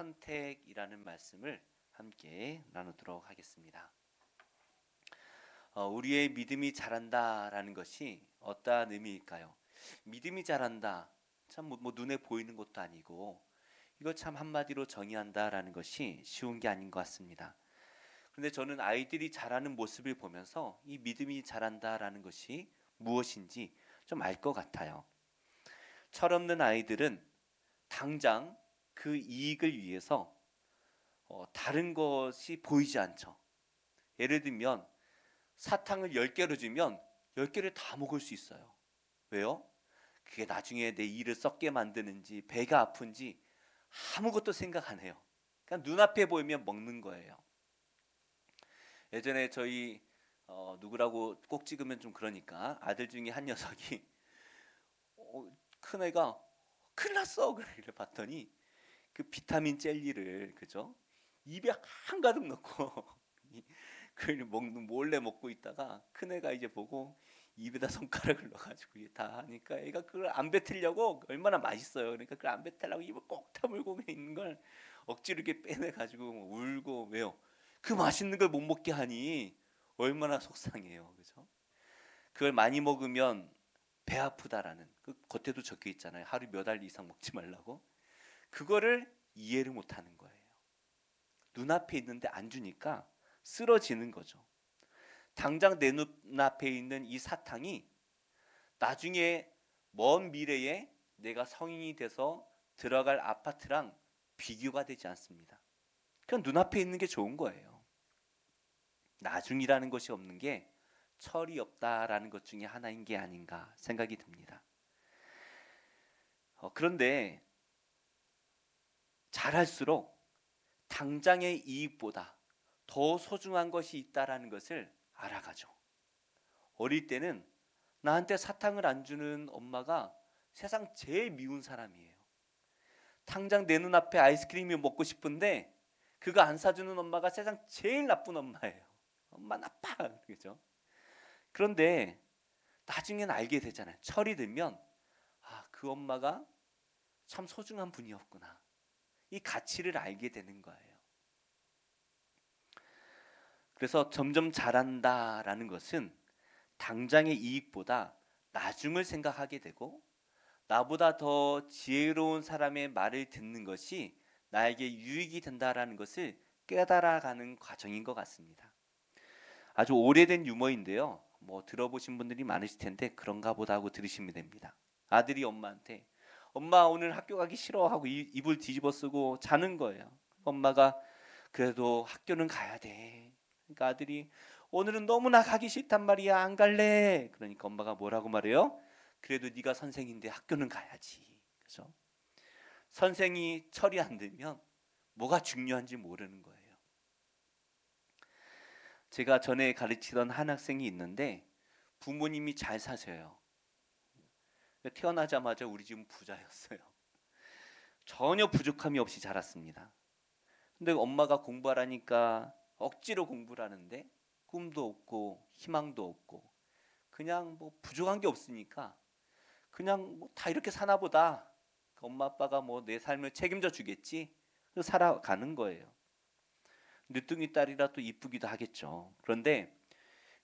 선택이라는 말씀을 함께 나누도록 하겠습니다. 우리의 믿음이 자란다라는 것이 어떠한 의미일까요? 믿음이 자란다. 참 눈에 보이는 것도 아니고 이거 참 한마디로 정의한다라는 것이 쉬운 게 아닌 것 같습니다. 그런데 저는 아이들이 자라는 모습을 보면서 이 믿음이 자란다라는 것이 무엇인지 좀 알 것 같아요. 철없는 아이들은 당장 그 이익을 위해서 다른 것이 보이지 않죠. 예를 들면 사탕을 10개로 주면 10개를 다 먹을 수 있어요. 왜요? 그게 나중에 내 이를 썩게 만드는지 배가 아픈지 아무것도 생각 안 해요. 그냥 눈앞에 보이면 먹는 거예요. 예전에 저희 누구라고 꼭 찍으면 좀 그러니까 아들 중에 한 녀석이 큰 애가 큰일 났어 그래 봤더니 그 비타민 젤리를 그죠? 입에 한가득 넣고 그걸 몰래 먹고 있다가 큰애가 이제 보고 입에다 손가락을 넣어가지고 다 하니까 애가 그걸 안 뱉으려고 얼마나 맛있어요. 그러니까 그걸 안 뱉으려고 입을 꼭 다물고 있는 걸 억지로 이렇게 빼내가지고 울고 왜요? 그 맛있는 걸 못 먹게 하니 얼마나 속상해요, 그죠? 그걸 많이 먹으면 배 아프다라는 그 겉에도 적혀 있잖아요. 하루 몇 알 이상 먹지 말라고. 그거를 이해를 못 하는 거예요. 눈앞에 있는데 안 주니까 쓰러지는 거죠. 당장 내 눈앞에 있는 이 사탕이 나중에 먼 미래에 내가 성인이 돼서 들어갈 아파트랑 비교가 되지 않습니다. 그냥 눈앞에 있는 게 좋은 거예요. 나중이라는 것이 없는 게 철이 없다라는 것 중에 하나인 게 아닌가 생각이 듭니다. 그런데 잘할수록 당장의 이익보다 더 소중한 것이 있다라는 것을 알아가죠. 어릴 때는 나한테 사탕을 안 주는 엄마가 세상 제일 미운 사람이에요. 당장 내 눈앞에 아이스크림이 먹고 싶은데 그거 안 사주는 엄마가 세상 제일 나쁜 엄마예요. 엄마 나빠 그죠? 그런데 나중엔 알게 되잖아요. 철이 들면 그 엄마가 참 소중한 분이었구나. 이 가치를 알게 되는 거예요. 그래서 점점 자란다라는 것은 당장의 이익보다 나중을 생각하게 되고 나보다 더 지혜로운 사람의 말을 듣는 것이 나에게 유익이 된다라는 것을 깨달아가는 과정인 것 같습니다. 아주 오래된 유머인데요. 들어보신 분들이 많으실 텐데 그런가 보다 하고 들으시면 됩니다. 아들이 엄마한테 엄마 오늘 학교 가기 싫어 하고 이불 뒤집어 쓰고 자는 거예요. 엄마가 그래도 학교는 가야 돼. 그러니까 아들이 오늘은 너무나 가기 싫단 말이야. 안 갈래. 그러니까 엄마가 뭐라고 말해요? 그래도 네가 선생인데 학교는 가야지. 그죠? 선생이 철이 안 들면 뭐가 중요한지 모르는 거예요. 제가 전에 가르치던 한 학생이 있는데 부모님이 잘 사셔요. 태어나자마자 우리 집은 부자였어요. 전혀 부족함이 없이 자랐습니다. 근데 엄마가 공부하라니까 억지로 공부를 하는데 꿈도 없고 희망도 없고 그냥 부족한 게 없으니까 그냥 다 이렇게 사나 보다. 엄마 아빠가 내 삶을 책임져 주겠지. 그래서 살아가는 거예요. 늦둥이 딸이라 또 이쁘기도 하겠죠. 그런데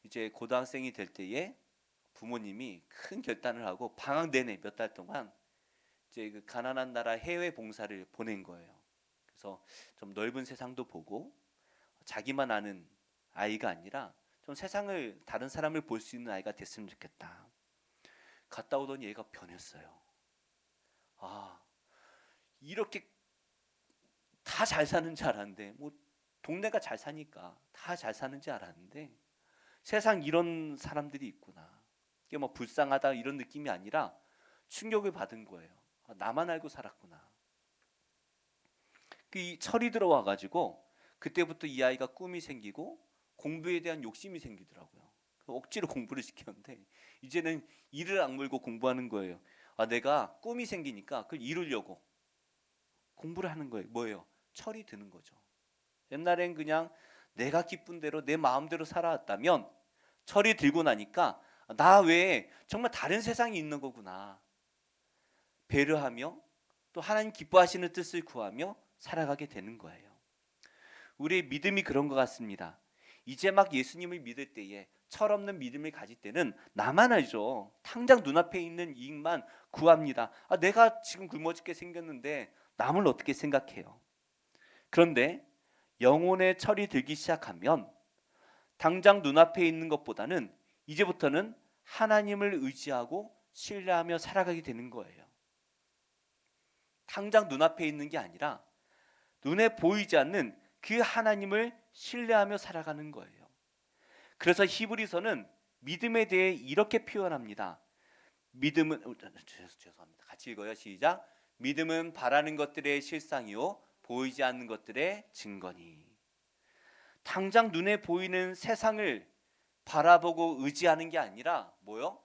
이제 고등학생이 될 때에 부모님이 큰 결단을 하고 방학 내내 몇 달 동안 이제 그 가난한 나라 해외 봉사를 보낸 거예요. 그래서 좀 넓은 세상도 보고 자기만 아는 아이가 아니라 좀 세상을 다른 사람을 볼 수 있는 아이가 됐으면 좋겠다. 갔다 오더니 얘가 변했어요. 이렇게 다 잘 사는 줄 알았는데 동네가 잘 사니까 다 잘 사는 줄 알았는데 세상 이런 사람들이 있구나. 이게 불쌍하다 이런 느낌이 아니라 충격을 받은 거예요. 나만 알고 살았구나. 이 철이 들어와 가지고 그때부터 이 아이가 꿈이 생기고 공부에 대한 욕심이 생기더라고요. 억지로 공부를 시켰는데 이제는 이를 악물고 공부하는 거예요. 내가 꿈이 생기니까 그걸 이루려고 공부를 하는 거예요. 뭐예요? 철이 드는 거죠. 옛날엔 그냥 내가 기쁜 대로 내 마음대로 살아왔다면 철이 들고 나니까 나 외에 정말 다른 세상이 있는 거구나. 배려하며 또 하나님 기뻐하시는 뜻을 구하며 살아가게 되는 거예요. 우리의 믿음이 그런 것 같습니다. 이제 막 예수님을 믿을 때에 철없는 믿음을 가질 때는 나만 알죠. 당장 눈앞에 있는 이익만 구합니다. 내가 지금 굶어 죽게 생겼는데 남을 어떻게 생각해요? 그런데 영혼의 철이 들기 시작하면 당장 눈앞에 있는 것보다는 이제부터는 하나님을 의지하고 신뢰하며 살아가게 되는 거예요. 당장 눈앞에 있는 게 아니라 눈에 보이지 않는 그 하나님을 신뢰하며 살아가는 거예요. 그래서 히브리서는 믿음에 대해 이렇게 표현합니다. 믿음은 죄송합니다. 같이 읽어요. 시작. 믿음은 바라는 것들의 실상이요 보이지 않는 것들의 증거니. 당장 눈에 보이는 세상을 바라보고 의지하는 게 아니라 뭐요?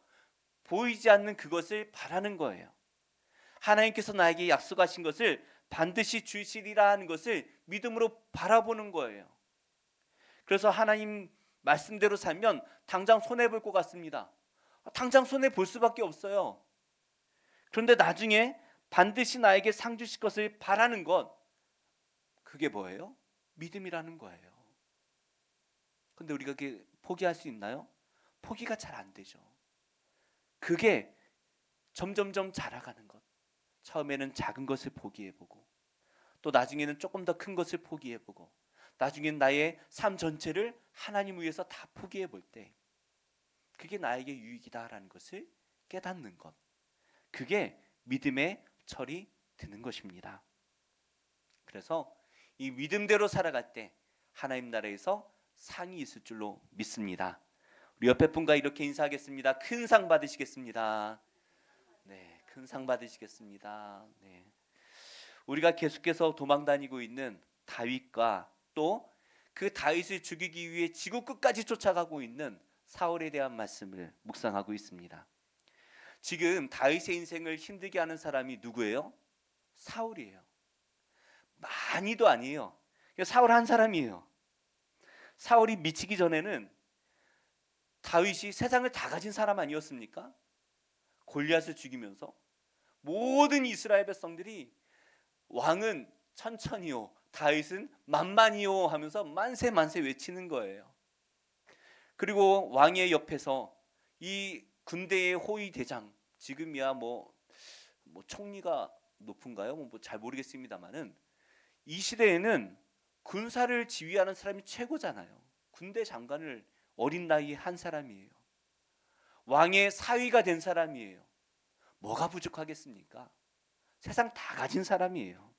보이지 않는 그것을 바라는 거예요. 하나님께서 나에게 약속하신 것을 반드시 주시리라 하는 것을 믿음으로 바라보는 거예요. 그래서 하나님 말씀대로 살면 당장 손해볼 것 같습니다. 당장 손해볼 수밖에 없어요. 그런데 나중에 반드시 나에게 상 주실 것을 바라는 것, 그게 뭐예요? 믿음이라는 거예요. 근데 우리가 그게 포기할 수 있나요? 포기가 잘 안 되죠. 그게 점점점 자라가는 것. 처음에는 작은 것을 포기해보고 또 나중에는 조금 더 큰 것을 포기해보고 나중엔 나의 삶 전체를 하나님 위해서 다 포기해볼 때 그게 나에게 유익이다라는 것을 깨닫는 것. 그게 믿음의 철이 드는 것입니다. 그래서 이 믿음대로 살아갈 때 하나님 나라에서 상이 있을 줄로 믿습니다. 우리 옆에 분과 이렇게 인사하겠습니다. 큰 상 받으시겠습니다. 네, 큰 상 받으시겠습니다. 네. 우리가 계속해서 도망다니고 있는 다윗과 또 그 다윗을 죽이기 위해 지구 끝까지 쫓아가고 있는 사울에 대한 말씀을 묵상하고 있습니다. 지금 다윗의 인생을 힘들게 하는 사람이 누구예요? 사울이에요. 많이도 아니에요. 사울 한 사람이에요. 사울이 미치기 전에는 다윗이 세상을 다 가진 사람 아니었습니까? 골리앗을 죽이면서 모든 이스라엘 백성들이 왕은 천천히요, 다윗은 만만히요 하면서 만세 만세 외치는 거예요. 그리고 왕의 옆에서 이 군대의 호위 대장, 지금이야 뭐 총리가 높은가요? 뭐 잘 모르겠습니다만은 이 시대에는 군사를 지휘하는 사람이 최고잖아요. 군대 장관을 어린 나이에 한 사람이에요. 왕의 사위가 된 사람이에요. 뭐가 부족하겠습니까? 세상 다 가진 사람이에요.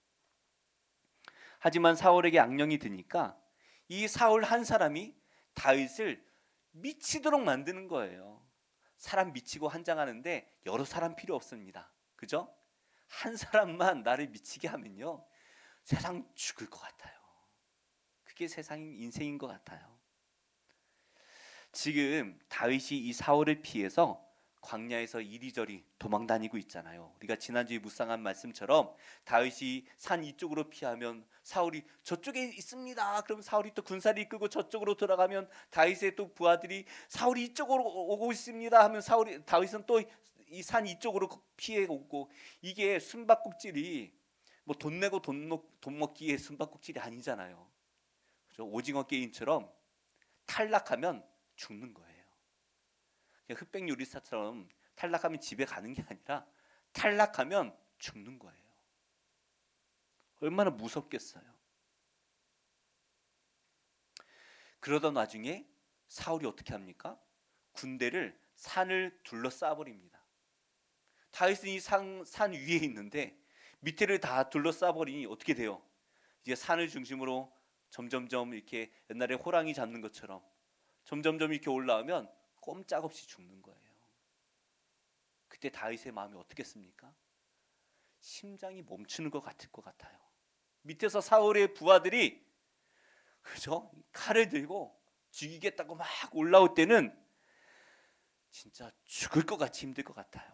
하지만 사울에게 악령이 드니까 이 사울 한 사람이 다윗을 미치도록 만드는 거예요. 사람 미치고 환장하는데 여러 사람 필요 없습니다. 그죠? 한 사람만 나를 미치게 하면요, 세상 죽을 것 같아요. 그게 세상인 인생인 것 같아요. 지금 다윗이 이 사울을 피해서 광야에서 이리저리 도망다니고 있잖아요. 우리가 지난주에 묵상한 말씀처럼 다윗이 산 이쪽으로 피하면 사울이 저쪽에 있습니다. 그럼 사울이 또 군사를 이끌고 저쪽으로 돌아가면 다윗의 또 부하들이 사울이 이쪽으로 오고 있습니다 하면 다윗은 또 이 산 이쪽으로 피해 오고, 이게 숨바꼭질이 뭐 돈 내고 돈 먹기의 숨바꼭질이 아니잖아요. 그죠? 오징어 게임처럼 탈락하면 죽는 거예요. 흑백 요리사처럼 탈락하면 집에 가는 게 아니라 탈락하면 죽는 거예요. 얼마나 무섭겠어요. 그러던 와중에 사울이 어떻게 합니까? 군대를 산을 둘러싸 버립니다. 다윗은 이 산 위에 있는데 밑에를 다 둘러싸 버리니 어떻게 돼요? 이제 산을 중심으로 점점점 이렇게 옛날에 호랑이 잡는 것처럼 점점점 이렇게 올라오면 꼼짝없이 죽는 거예요. 그때 다윗의 마음이 어떻겠습니까? 심장이 멈추는 것 같을 것 같아요. 밑에서 사울의 부하들이 그죠? 칼을 들고 죽이겠다고 막 올라올 때는 진짜 죽을 것 같이 힘들 것 같아요.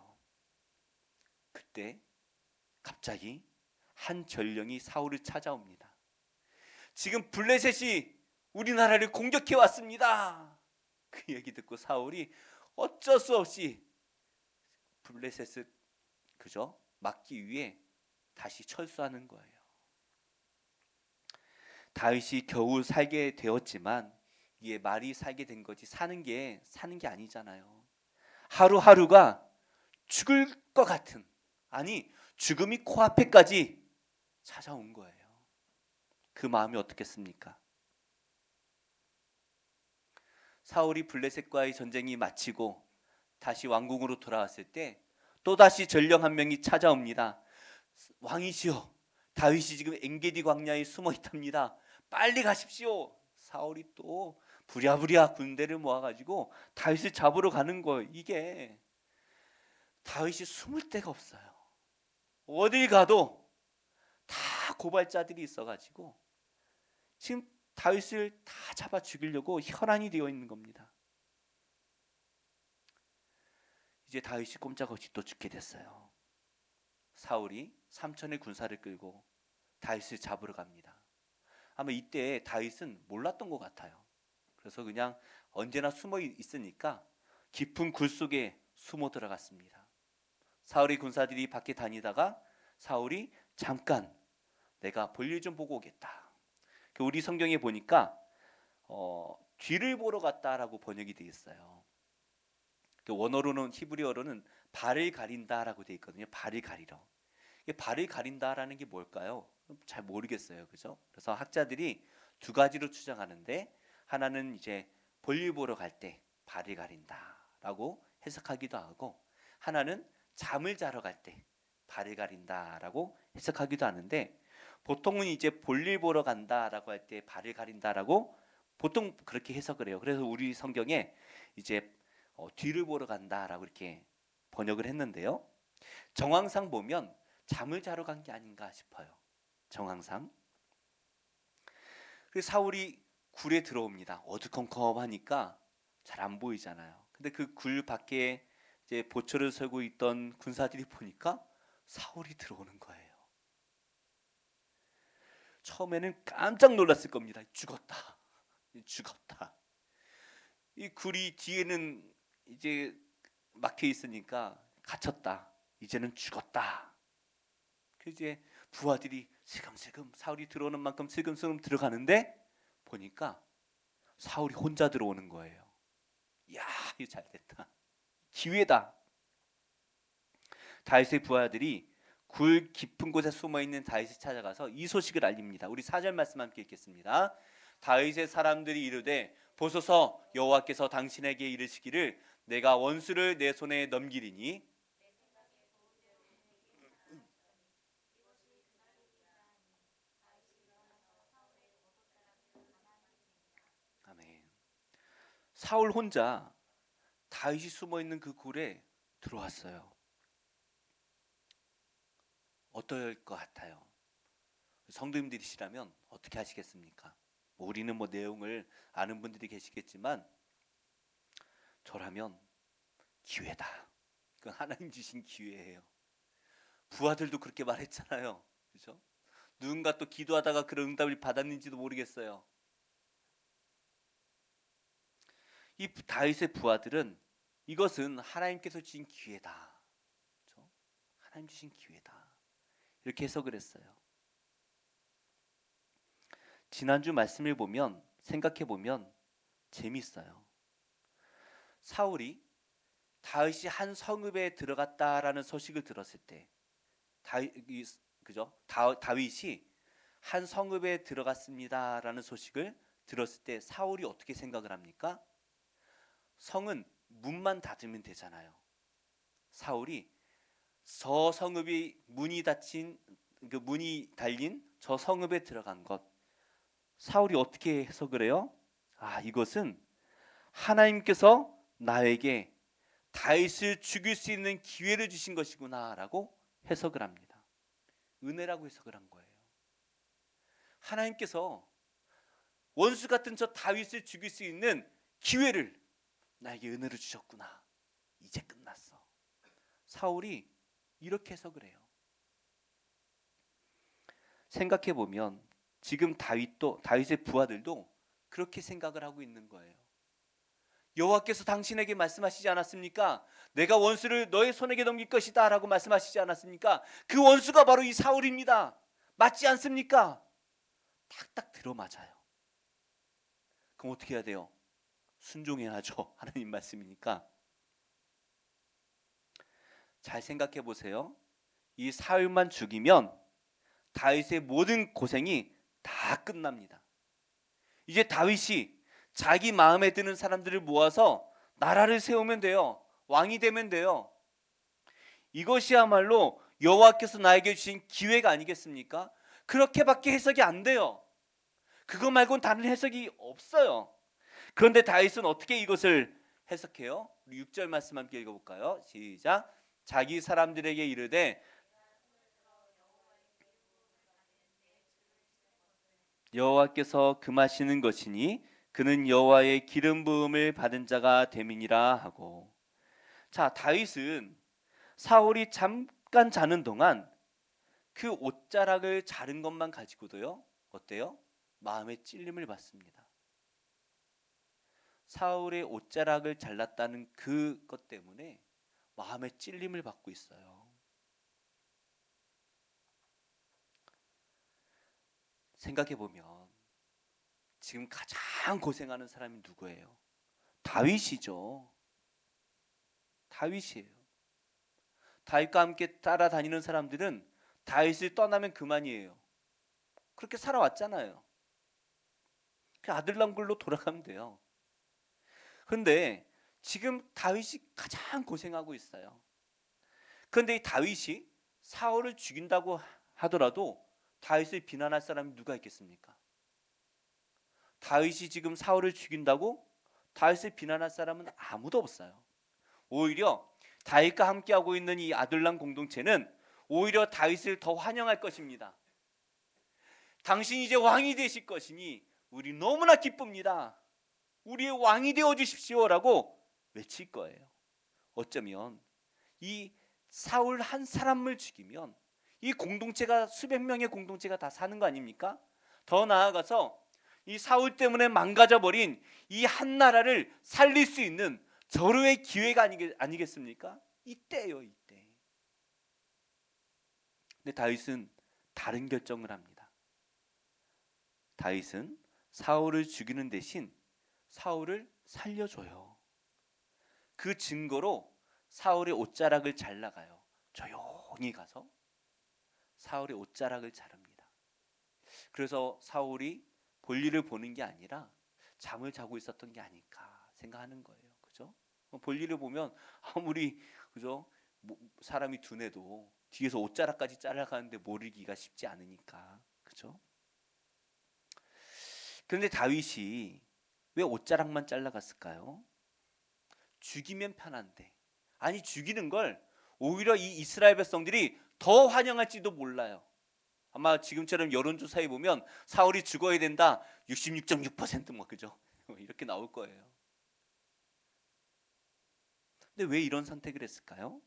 그때 갑자기 한 전령이 사울을 찾아옵니다. 지금 블레셋이 우리나라를 공격해 왔습니다. 그 얘기 듣고 사울이 어쩔 수 없이 블레셋을 그죠? 막기 위해 다시 철수하는 거예요. 다윗이 겨우 살게 되었지만 이게 말이 살게 된 거지 사는 게 아니잖아요. 하루하루가 죽을 것 같은, 아니 죽음이 코앞에까지 찾아온 거예요. 그 마음이 어떻겠습니까? 사울이 블레셋과의 전쟁이 마치고 다시 왕궁으로 돌아왔을 때 또다시 전령 한 명이 찾아옵니다. 왕이시여, 다윗이 지금 엔게디 광야에 숨어 있답니다. 빨리 가십시오. 사울이 또 부랴부랴 군대를 모아가지고 다윗을 잡으러 가는 거예요. 이게 다윗이 숨을 데가 없어요. 어딜 가도 다 고발자들이 있어가지고 지금 다윗을 다 잡아 죽이려고 혈안이 되어 있는 겁니다. 이제 다윗이 꼼짝없이 또 죽게 됐어요. 사울이 삼천의 군사를 끌고 다윗을 잡으러 갑니다. 아마 이때 다윗은 몰랐던 것 같아요. 그래서 그냥 언제나 숨어 있으니까 깊은 굴 속에 숨어 들어갔습니다. 사울의 군사들이 밖에 다니다가 사울이 잠깐 내가 볼일 좀 보고 오겠다. 우리 성경에 보니까 뒤를 보러 갔다라고 번역이 되어 있어요. 원어로는 히브리어로는 발을 가린다라고 되어 있거든요. 발을 가리러. 발을 가린다라는 게 뭘까요? 잘 모르겠어요. 그죠? 그래서 학자들이 두 가지로 추정하는데, 하나는 이제 볼일 보러 갈 때 발을 가린다라고 해석하기도 하고, 하나는 잠을 자러 갈 때 발을 가린다라고 해석하기도 하는데, 보통은 이제 볼일 보러 간다라고 할 때 발을 가린다라고 보통 그렇게 해석을 해요. 그래서 우리 성경에 이제 뒤를 보러 간다라고 이렇게 번역을 했는데요. 정황상 보면 잠을 자러 간 게 아닌가 싶어요. 정황상. 그래서 사울이 굴에 들어옵니다. 어두컴컴하니까 잘 안 보이잖아요. 근데 그 굴 밖에 이제 보초를 서고 있던 군사들이 보니까 사울이 들어오는 거예요. 처음에는 깜짝 놀랐을 겁니다. 죽었다. 죽었다. 이 굴이 뒤에는 이제 막혀 있으니까 갇혔다. 이제는 죽었다. 그 이제 부하들이 슬금슬금 사울이 들어오는 만큼 슬금슬금 들어가는데 보니까 사울이 혼자 들어오는 거예요. 야, 이거 잘 됐다. 기회다. 다윗의 부하들이 굴 깊은 곳에 숨어 있는 다윗을 찾아가서 이 소식을 알립니다. 우리 4절 말씀 함께 읽겠습니다. 다윗의 사람들이 이르되 보소서, 여호와께서 당신에게 이르시기를 내가 원수를 내 손에 넘기리니 아멘. 사울 혼자 다윗이 숨어 있는 그 굴에 들어왔어요. 어떨 것 같아요? 성도님들이시라면 어떻게 하시겠습니까? 우리는 내용을 아는 분들이 계시겠지만 저라면 기회다. 그건 하나님 주신 기회예요. 부하들도 그렇게 말했잖아요. 그렇죠? 누군가 또 기도하다가 그런 응답을 받았는지도 모르겠어요. 이 다윗의 부하들은 이것은 하나님께서 주신 기회다. 그렇죠? 하나님 주신 기회다. 이렇게 해석을 했어요. 지난주 말씀을 보면 생각해 보면 재밌어요. 사울이 다윗이 한 성읍에 들어갔다라는 소식을 들었을 때, 다윗이 한 성읍에 들어갔습니다라는 소식을 들었을 때 사울이 어떻게 생각을 합니까? 성은 문만 닫으면 되잖아요. 사울이 저 성읍이 문이 달린 저 성읍에 들어간 것, 사울이 어떻게 해석을 해요? 아, 이것은 하나님께서 나에게 다윗을 죽일 수 있는 기회를 주신 것이구나라고 해석을 합니다. 은혜라고 해석을 한 거예요. 하나님께서 원수 같은 저 다윗을 죽일 수 있는 기회를 나에게 은혜로 주셨구나. 이제 끝났어. 사울이 이렇게 해석을 해요. 생각해 보면 지금 다윗의 부하들도 그렇게 생각을 하고 있는 거예요. 여호와께서 당신에게 말씀하시지 않았습니까? 내가 원수를 너의 손에게 넘길 것이다 라고 말씀하시지 않았습니까? 그 원수가 바로 이 사울입니다. 맞지 않습니까? 탁탁 들어맞아요. 그럼 어떻게 해야 돼요? 순종해야죠. 하나님 말씀이니까. 잘 생각해 보세요. 이 사울만 죽이면 다윗의 모든 고생이 다 끝납니다. 이제 다윗이 자기 마음에 드는 사람들을 모아서 나라를 세우면 돼요. 왕이 되면 돼요. 이것이야말로 여호와께서 나에게 주신 기회가 아니겠습니까? 그렇게밖에 해석이 안 돼요. 그거 말고는 다른 해석이 없어요. 그런데 다윗은 어떻게 이것을 해석해요? 우리 6절 말씀 함께 읽어볼까요? 시작. 자기 사람들에게 이르되 여호와께서 금하시는 것이니 그는 여호와의 기름 부음을 받은 자가 됨이니라 하고. 자, 다윗은 사울이 잠깐 자는 동안 그 옷자락을 자른 것만 가지고도요, 어때요? 마음의 찔림을 받습니다. 사울의 옷자락을 잘랐다는 그것 때문에 마음의 찔림을 받고 있어요. 생각해 보면 지금 가장 고생하는 사람이 누구예요? 다윗이죠. 다윗이에요. 다윗과 함께 따라다니는 사람들은 다윗을 떠나면 그만이에요. 그렇게 살아왔잖아요. 그 아들랑굴로 돌아가면 돼요. 그런데 지금 다윗이 가장 고생하고 있어요. 그런데 이 다윗이 사울을 죽인다고 하더라도 다윗을 비난할 사람이 누가 있겠습니까? 다윗이 지금 사울을 죽인다고 다윗을 비난할 사람은 아무도 없어요. 오히려 다윗과 함께하고 있는 이 아둘람 공동체는 오히려 다윗을 더 환영할 것입니다. 당신이 이제 왕이 되실 것이니 우리 너무나 기쁩니다. 우리의 왕이 되어 주십시오라고 외칠 거예요. 어쩌면 이 사울 한 사람을 죽이면 이 공동체가 수백 명의 공동체가 다 사는 거 아닙니까? 더 나아가서 이 사울 때문에 망가져 버린 이 한 나라를 살릴 수 있는 절호의 기회가 아니겠습니까? 이때예요, 이때. 근데 다윗은 다른 결정을 합니다. 다윗은 사울을 죽이는 대신 사울을 살려줘요. 그 증거로 사울의 옷자락을 잘라가요. 조용히 가서 사울의 옷자락을 자릅니다. 그래서 사울이 볼일을 보는 게 아니라 잠을 자고 있었던 게 아닐까 생각하는 거예요. 그죠? 볼일을 보면 아무리 그죠? 사람이 둔해도 뒤에서 옷자락까지 잘라가는데 모르기가 쉽지 않으니까. 그죠? 그런데 다윗이 왜 옷자락만 잘라갔을까요? 죽이면 편한데. 아니, 죽이는 걸 오히려 이 이스라엘 백성들이 더 환영할지도 몰라요. 아마 지금처럼 여론조사에 보면 사울이 죽어야 된다 66.6% 그죠? 이렇게 나올 거예요. 근데 왜 이런 선택을 했을까요?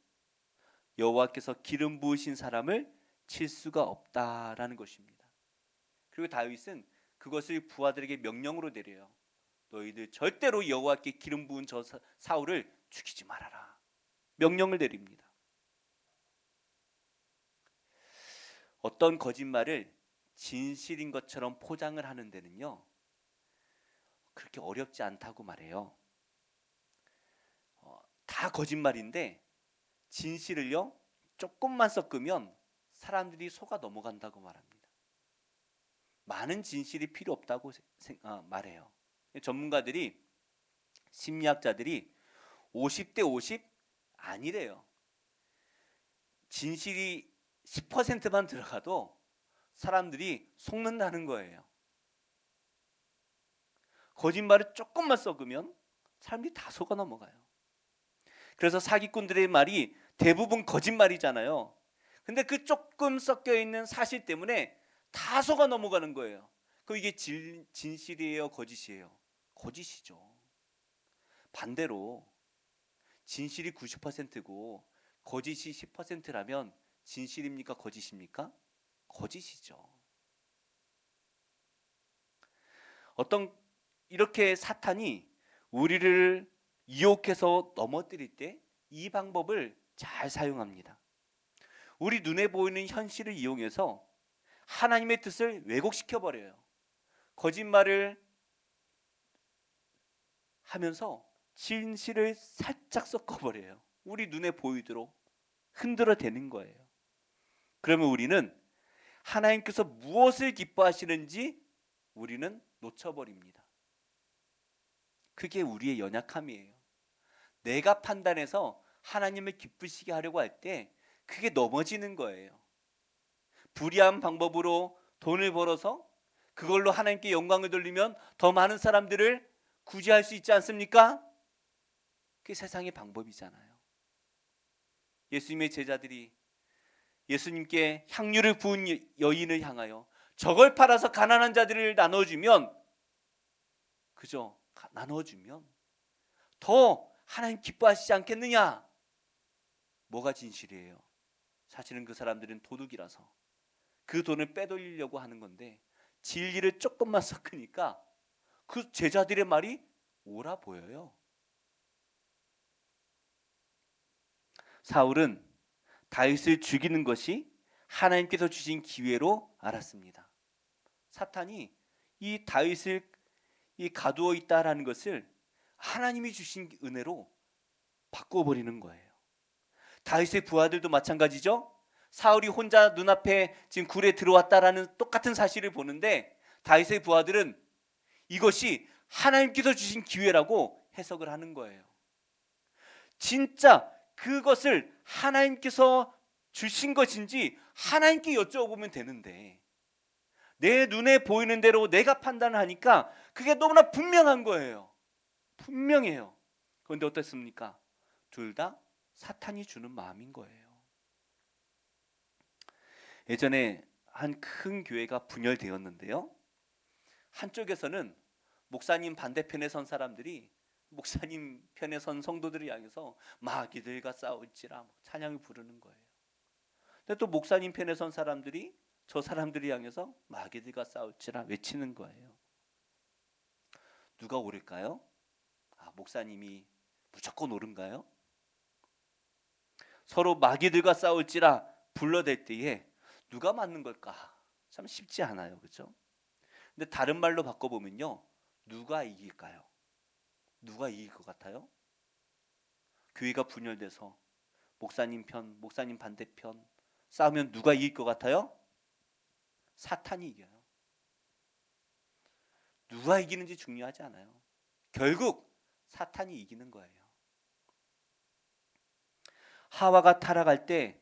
여호와께서 기름 부으신 사람을 칠 수가 없다라는 것입니다. 그리고 다윗은 그것을 부하들에게 명령으로 내려요. 너희들 절대로 여호와께 기름 부은 저 사울을 죽이지 말아라. 명령을 내립니다. 어떤 거짓말을 진실인 것처럼 포장을 하는 데는요, 그렇게 어렵지 않다고 말해요. 다 거짓말인데 진실을요 조금만 섞으면 사람들이 속아 넘어간다고 말합니다. 많은 진실이 필요 없다고 말해요. 전문가들이, 심리학자들이 50대 50 아니래요. 진실이 10%만 들어가도 사람들이 속는다는 거예요. 거짓말을 조금만 섞으면 사람들이 다 속아 넘어가요. 그래서 사기꾼들의 말이 대부분 거짓말이잖아요. 근데 그 조금 섞여 있는 사실 때문에 다 속아 넘어가는 거예요. 그럼 이게 진실이에요, 거짓이에요? 거짓이죠. 반대로 진실이 90%고 거짓이 10%라면 진실입니까, 거짓입니까? 거짓이죠. 이렇게 사탄이 우리를 유혹해서 넘어뜨릴 때 이 방법을 잘 사용합니다. 우리 눈에 보이는 현실을 이용해서 하나님의 뜻을 왜곡시켜 버려요. 거짓말을 하면서 진실을 살짝 섞어버려요. 우리 눈에 보이도록 흔들어대는 거예요. 그러면 우리는 하나님께서 무엇을 기뻐하시는지 우리는 놓쳐버립니다. 그게 우리의 연약함이에요. 내가 판단해서 하나님을 기쁘시게 하려고 할 때 그게 넘어지는 거예요. 불의한 방법으로 돈을 벌어서 그걸로 하나님께 영광을 돌리면 더 많은 사람들을 구제할 수 있지 않습니까? 그게 세상의 방법이잖아요. 예수님의 제자들이 예수님께 향유를 부은 여인을 향하여 저걸 팔아서 가난한 자들을 나눠주면, 그죠? 나눠주면 더 하나님 기뻐하시지 않겠느냐? 뭐가 진실이에요? 사실은 그 사람들은 도둑이라서 그 돈을 빼돌리려고 하는 건데 진리를 조금만 섞으니까 그 제자들의 말이 옳아 보여요. 사울은 다윗을 죽이는 것이 하나님께서 주신 기회로 알았습니다. 사탄이 이 다윗을 가두어 있다라는 것을 하나님이 주신 은혜로 바꿔버리는 거예요. 다윗의 부하들도 마찬가지죠. 사울이 혼자 눈앞에 지금 굴에 들어왔다라는 똑같은 사실을 보는데 다윗의 부하들은 이것이 하나님께서 주신 기회라고 해석을 하는 거예요. 진짜 그것을 하나님께서 주신 것인지 하나님께 여쭤보면 되는데 내 눈에 보이는 대로 내가 판단을 하니까 그게 너무나 분명한 거예요. 분명해요. 그런데 어떻습니까? 둘 다 사탄이 주는 마음인 거예요. 예전에 한 큰 교회가 분열되었는데요. 한쪽에서는 목사님 반대편에 선 사람들이 목사님 편에 선 성도들을 향해서 마귀들과 싸울지라 찬양을 부르는 거예요. 근데 또 목사님 편에 선 사람들이 저 사람들을 향해서 마귀들과 싸울지라 외치는 거예요. 누가 옳을까요? 목사님이 무조건 옳은가요? 서로 마귀들과 싸울지라 불러댈 때에 누가 맞는 걸까? 참 쉽지 않아요. 그렇죠? 근데 다른 말로 바꿔보면요. 누가 이길까요? 누가 이길 것 같아요? 교회가 분열돼서 목사님 편, 목사님 반대편 싸우면 누가 이길 것 같아요? 사탄이 이겨요. 누가 이기는지 중요하지 않아요. 결국 사탄이 이기는 거예요. 하와가 타락할 때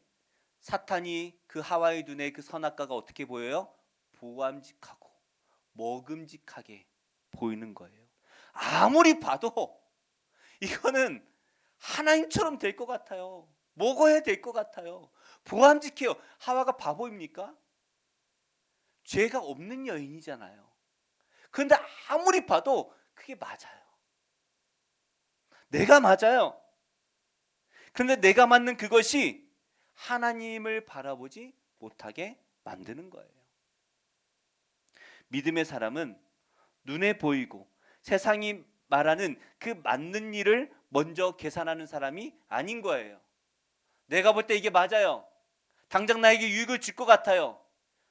사탄이 그 하와의 눈에 그 선악과가 어떻게 보여요? 보암직하고 먹음직하게 보이는 거예요. 아무리 봐도 이거는 하나님처럼 될 것 같아요. 먹어야 될 것 같아요. 보암직해요. 하와가 바보입니까? 죄가 없는 여인이잖아요. 그런데 아무리 봐도 그게 맞아요. 내가 맞아요. 그런데 내가 맞는 그것이 하나님을 바라보지 못하게 만드는 거예요. 믿음의 사람은 눈에 보이고 세상이 말하는 그 맞는 일을 먼저 계산하는 사람이 아닌 거예요. 내가 볼 때 이게 맞아요. 당장 나에게 유익을 줄 것 같아요.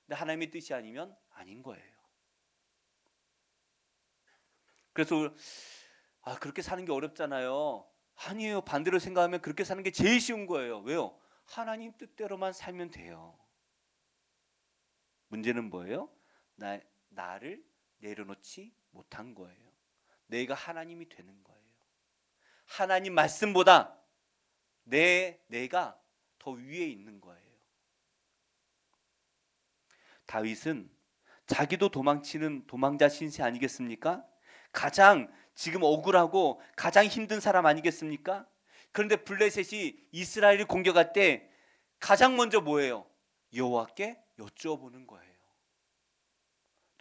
근데 하나님의 뜻이 아니면 아닌 거예요. 그래서 그렇게 사는 게 어렵잖아요. 아니에요. 반대로 생각하면 그렇게 사는 게 제일 쉬운 거예요. 왜요? 하나님 뜻대로만 살면 돼요. 문제는 뭐예요? 나를 내려놓지 못한 거예요. 내가 하나님이 되는 거예요. 하나님 말씀보다 내가 더 위에 있는 거예요. 다윗은 자기도 도망치는 도망자 신세 아니겠습니까? 가장 지금 억울하고 가장 힘든 사람 아니겠습니까? 그런데 블레셋이 이스라엘을 공격할 때 가장 먼저 뭐예요? 여호와께 여쭈어보는 거예요.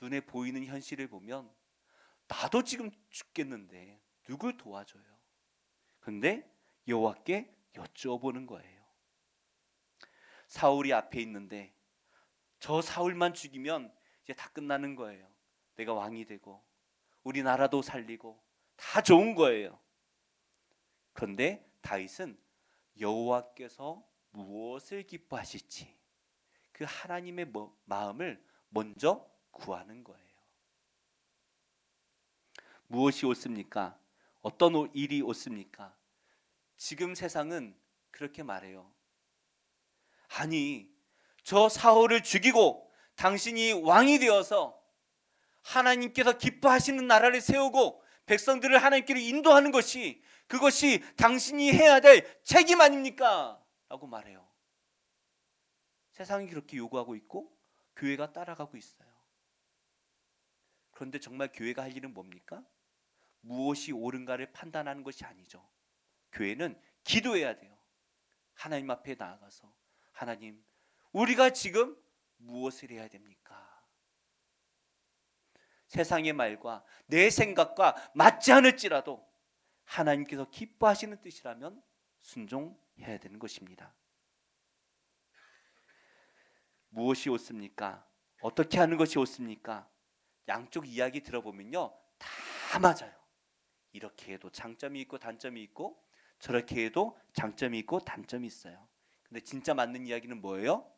눈에 보이는 현실을 보면 나도 지금 죽겠는데 누굴 도와줘요? 근데 여호와께 여쭈어보는 거예요. 사울이 앞에 있는데 저 사울만 죽이면 이제 다 끝나는 거예요. 내가 왕이 되고 우리나라도 살리고 다 좋은 거예요. 그런데 다윗은 여호와께서 무엇을 기뻐하실지 그 하나님의 마음을 먼저 구하는 거예요. 무엇이 옳습니까? 어떤 일이 옳습니까? 지금 세상은 그렇게 말해요. 아니, 저 사울을 죽이고 당신이 왕이 되어서 하나님께서 기뻐하시는 나라를 세우고 백성들을 하나님께로 인도하는 것이, 그것이 당신이 해야 될 책임 아닙니까? 라고 말해요. 세상이 그렇게 요구하고 있고 교회가 따라가고 있어요. 그런데 정말 교회가 할 일은 뭡니까? 무엇이 옳은가를 판단하는 것이 아니죠. 교회는 기도해야 돼요. 하나님 앞에 나아가서, 하나님, 우리가 지금 무엇을 해야 됩니까? 세상의 말과 내 생각과 맞지 않을지라도 하나님께서 기뻐하시는 뜻이라면 순종해야 되는 것입니다. 무엇이 옳습니까? 어떻게 하는 것이 옳습니까? 양쪽 이야기 들어보면요, 다 맞아요. 이렇게 해도 장점이 있고 단점이 있고, 저렇게 해도 장점이 있고 단점이 있어요. 근데 진짜 맞는 이야기는 뭐예요?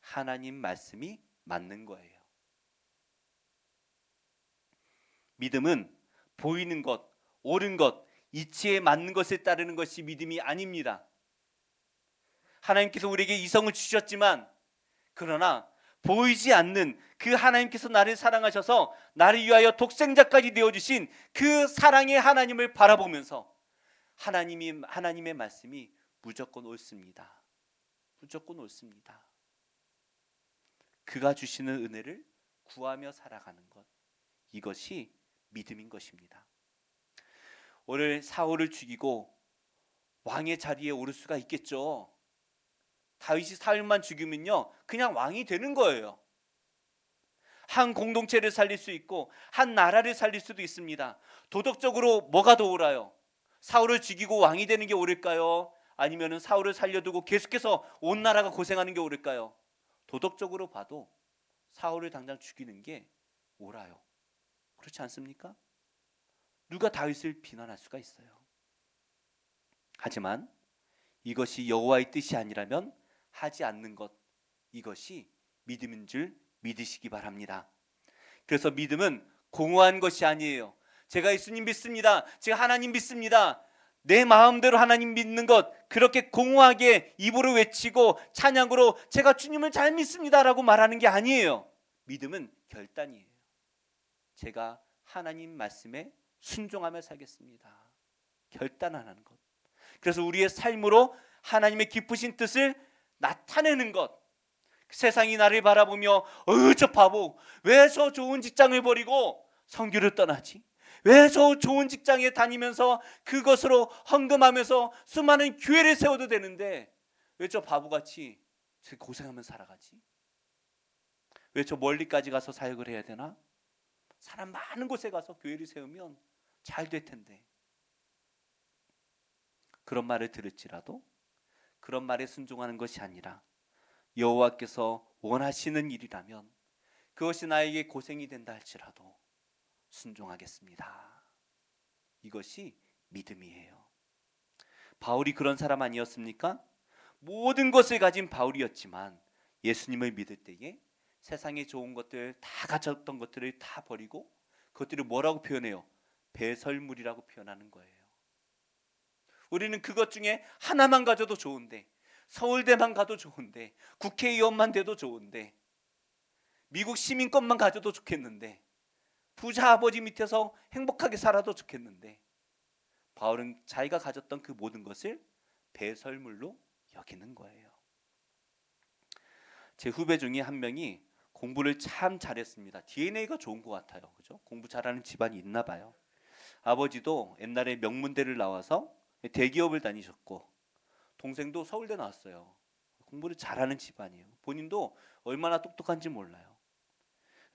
하나님 말씀이 맞는 거예요. 믿음은 보이는 것, 옳은 것, 이치에 맞는 것에 따르는 것이 믿음이 아닙니다. 하나님께서 우리에게 이성을 주셨지만, 그러나 보이지 않는 그 하나님께서 나를 사랑하셔서 나를 위하여 독생자까지 내어주신 그 사랑의 하나님을 바라보면서 하나님의 말씀이 무조건 옳습니다. 무조건 옳습니다. 그가 주시는 은혜를 구하며 살아가는 것, 이것이 믿음인 것입니다. 오늘 사울을 죽이고 왕의 자리에 오를 수가 있겠죠. 다윗이 사울만 죽이면요, 그냥 왕이 되는 거예요. 한 공동체를 살릴 수 있고 한 나라를 살릴 수도 있습니다. 도덕적으로 뭐가 더 옳아요? 사울을 죽이고 왕이 되는 게 옳을까요? 아니면 사울을 살려두고 계속해서 온 나라가 고생하는 게 옳을까요? 도덕적으로 봐도 사울을 당장 죽이는 게 옳아요. 그렇지 않습니까? 누가 다윗을 비난할 수가 있어요. 하지만 이것이 여호와의 뜻이 아니라면 하지 않는 것, 이것이 믿음인 줄 믿으시기 바랍니다. 그래서 믿음은 공허한 것이 아니에요. 제가 예수님 믿습니다, 제가 하나님 믿습니다, 내 마음대로 하나님 믿는 것, 그렇게 공허하게 입으로 외치고 찬양으로 제가 주님을 잘 믿습니다라고 말하는 게 아니에요. 믿음은 결단이에요. 제가 하나님 말씀에 순종하며 살겠습니다, 결단하는 것. 그래서 우리의 삶으로 하나님의 기쁘신 뜻을 나타내는 것. 세상이 나를 바라보며 저 바보, 왜 저 좋은 직장을 버리고 선교를 떠나지? 왜 저 좋은 직장에 다니면서 그것으로 헌금하면서 수많은 교회를 세워도 되는데 왜 저 바보같이 고생하면서 살아가지? 왜 저 멀리까지 가서 사역을 해야 되나? 사람 많은 곳에 가서 교회를 세우면 잘 될 텐데. 그런 말을 들을지라도 그런 말에 순종하는 것이 아니라 여호와께서 원하시는 일이라면 그것이 나에게 고생이 된다 할지라도 순종하겠습니다. 이것이 믿음이에요. 바울이 그런 사람 아니었습니까? 모든 것을 가진 바울이었지만 예수님을 믿을 때에 세상에 좋은 것들, 다 가졌던 것들을 다 버리고 그것들을 뭐라고 표현해요? 배설물이라고 표현하는 거예요. 우리는 그것 중에 하나만 가져도 좋은데, 서울대만 가도 좋은데, 국회의원만 돼도 좋은데, 미국 시민권만 가져도 좋겠는데, 부자 아버지 밑에서 행복하게 살아도 좋겠는데, 바울은 자기가 가졌던 그 모든 것을 배설물로 여기는 거예요. 제 후배 중에 한 명이 공부를 참 잘했습니다. DNA가 좋은 것 같아요. 그죠? 공부 잘하는 집안이 있나 봐요. 아버지도 옛날에 명문대를 나와서 대기업을 다니셨고, 동생도 서울대 나왔어요. 공부를 잘하는 집안이에요. 본인도 얼마나 똑똑한지 몰라요.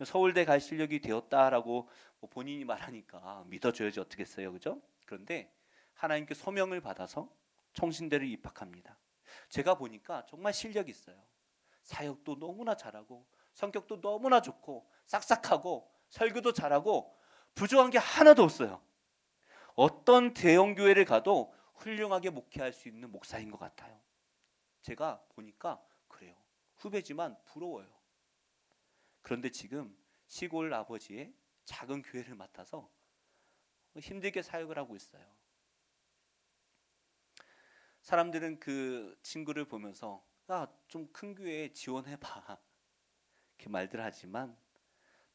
서울대 갈 실력이 되었다라고 본인이 말하니까 믿어줘야지 어떻겠어요, 그죠? 그런데 하나님께 소명을 받아서 청신대를 입학합니다. 제가 보니까 정말 실력이 있어요. 사역도 너무나 잘하고 성격도 너무나 좋고 싹싹하고 설교도 잘하고 부족한 게 하나도 없어요. 어떤 대형 교회를 가도 훌륭하게 목회할 수 있는 목사인 것 같아요. 제가 보니까 그래요. 후배지만 부러워요. 그런데 지금 시골 아버지의 작은 교회를 맡아서 힘들게 사역을 하고 있어요. 사람들은 그 친구를 보면서 야, 좀 큰 교회에 지원해봐 이렇게 말들 하지만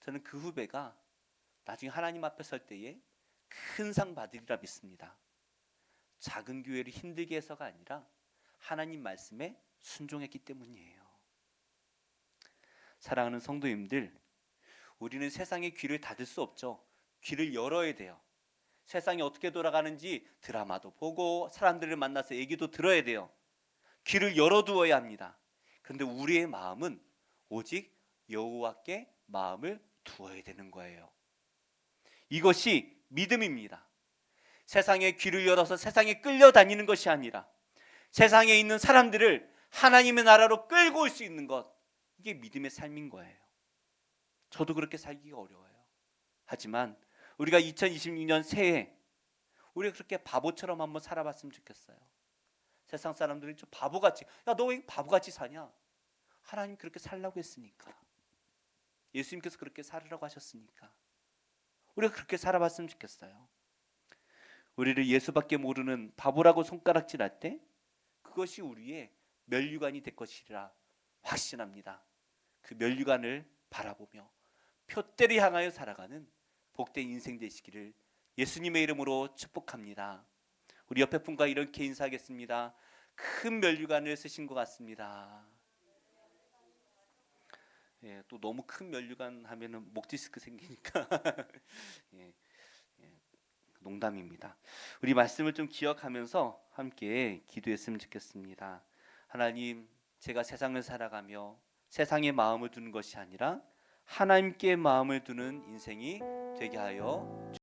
저는 그 후배가 나중에 하나님 앞에 설 때에 큰 상 받으리라 믿습니다. 작은 교회를 힘들게 해서가 아니라 하나님 말씀에 순종했기 때문이에요. 사랑하는 성도님들, 우리는 세상의 귀를 닫을 수 없죠. 귀를 열어야 돼요. 세상이 어떻게 돌아가는지 드라마도 보고 사람들을 만나서 얘기도 들어야 돼요. 귀를 열어두어야 합니다. 그런데 우리의 마음은 오직 여호와께 마음을 두어야 되는 거예요. 이것이 믿음입니다. 세상의 귀를 열어서 세상에 끌려다니는 것이 아니라 세상에 있는 사람들을 하나님의 나라로 끌고 올 수 있는 것, 이게 믿음의 삶인 거예요. 저도 그렇게 살기가 어려워요. 하지만 우리가 2026년 새해 우리가 그렇게 바보처럼 한번 살아봤으면 좋겠어요. 세상 사람들이 좀 바보같이, 야, 너 왜 바보같이 사냐? 하나님 그렇게 살라고 했으니까, 예수님께서 그렇게 살으라고 하셨으니까 우리가 그렇게 살아봤으면 좋겠어요. 우리를 예수밖에 모르는 바보라고 손가락질할 때 그것이 우리의 면류관이 될 것이라 확신합니다. 그 면류관을 바라보며 표대를 향하여 살아가는 복된 인생 되시기를 예수님의 이름으로 축복합니다. 우리 옆에 분과 이렇게 인사하겠습니다. 큰 면류관을 쓰신 것 같습니다. 예, 또 너무 큰 면류관 하면은 목 디스크 생기니까 예, 예, 농담입니다. 우리 말씀을 좀 기억하면서 함께 기도했으면 좋겠습니다. 하나님, 제가 세상을 살아가며 세상에 마음을 두는 것이 아니라 하나님께 마음을 두는 인생이 되게 하여